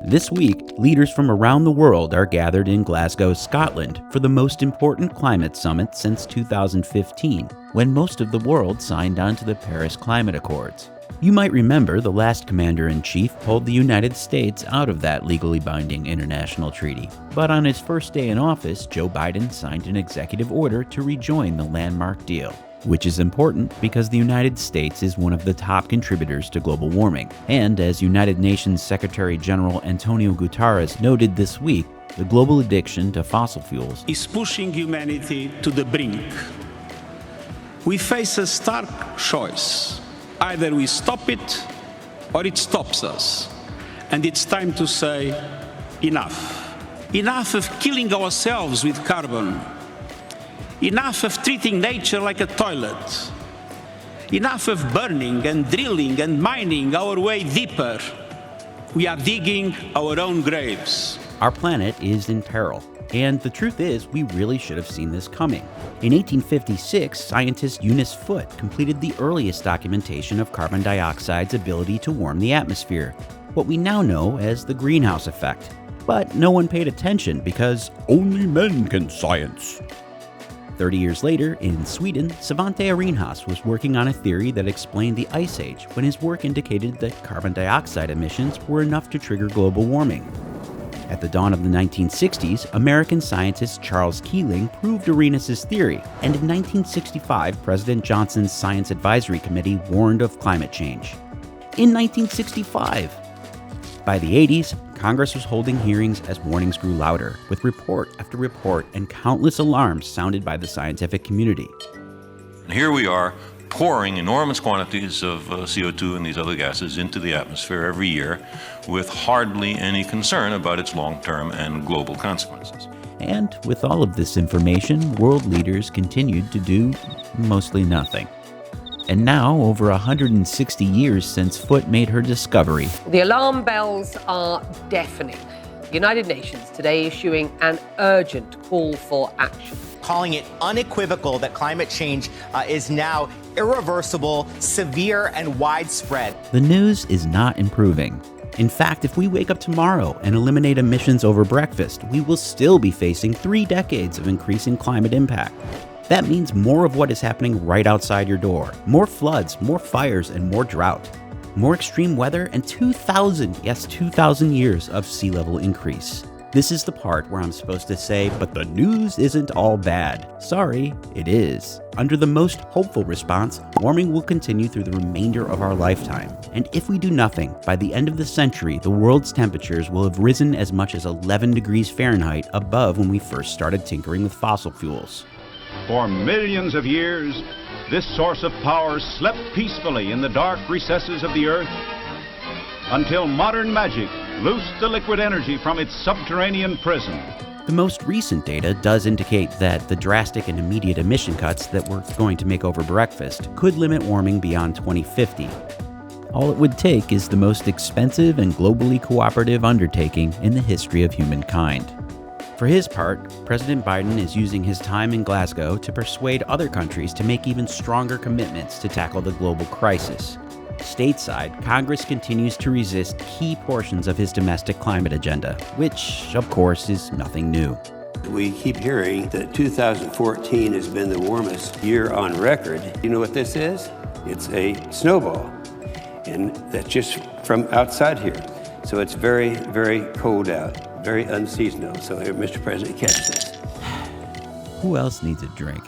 This week, leaders from around the world are gathered in Glasgow, Scotland, for the most important climate summit since 2015, when most of the world signed on to the Paris Climate Accords. You might remember the last commander-in-chief pulled the United States out of that legally binding international treaty. But on his first day in office, Joe Biden signed an executive order to rejoin the landmark deal, which is important because the United States is one of the top contributors to global warming. And as United Nations Secretary General Antonio Guterres noted this week, the global addiction to fossil fuels is pushing humanity to the brink. We face a stark choice. Either we stop it or it stops us. And it's time to say enough. Enough of killing ourselves with carbon. Enough of treating nature like a toilet. Enough of burning and drilling and mining our way deeper. We are digging our own graves. Our planet is in peril. And the truth is, we really should have seen this coming. In 1856, scientist Eunice Foote completed the earliest documentation of carbon dioxide's ability to warm the atmosphere, what we now know as the greenhouse effect. But no one paid attention because only men can science. 30 years later, in Sweden, Svante Arrhenius was working on a theory that explained the Ice Age when his work indicated that carbon dioxide emissions were enough to trigger global warming. At the dawn of the 1960s, American scientist Charles Keeling proved Arrhenius' theory, and in 1965, President Johnson's Science Advisory Committee warned of climate change. In 1965! By the 80s, Congress was holding hearings as warnings grew louder, with report after report and countless alarms sounded by the scientific community. And here we are, pouring enormous quantities of CO2 and these other gases into the atmosphere every year with hardly any concern about its long-term and global consequences. And with all of this information, world leaders continued to do mostly nothing. And now, over 160 years since Foote made her discovery, the alarm bells are deafening. The United Nations today issuing an urgent call for action, calling it unequivocal that climate change is now irreversible, severe, and widespread. The news is not improving. In fact, if we wake up tomorrow and eliminate emissions over breakfast, we will still be facing 3 decades of increasing climate impact. That means more of what is happening right outside your door. More floods, more fires, and more drought. More extreme weather, and 2,000 years of sea level increase. This is the part where I'm supposed to say, but the news isn't all bad. Sorry, it is. Under the most hopeful response, warming will continue through the remainder of our lifetime. And if we do nothing, by the end of the century, the world's temperatures will have risen as much as 11 degrees Fahrenheit above when we first started tinkering with fossil fuels. For millions of years, this source of power slept peacefully in the dark recesses of the earth until modern magic loosed the liquid energy from its subterranean prison. The most recent data does indicate that the drastic and immediate emission cuts that we're going to make over breakfast could limit warming beyond 2050. All it would take is the most expensive and globally cooperative undertaking in the history of humankind. For his part, President Biden is using his time in Glasgow to persuade other countries to make even stronger commitments to tackle the global crisis. Stateside, Congress continues to resist key portions of his domestic climate agenda, which, of course, is nothing new. We keep hearing that 2014 has been the warmest year on record. You know what this is? It's a snowball, and that's just from outside here. So it's very, very cold out, very unseasonal. So here, Mr. President, catch this. Who else needs a drink?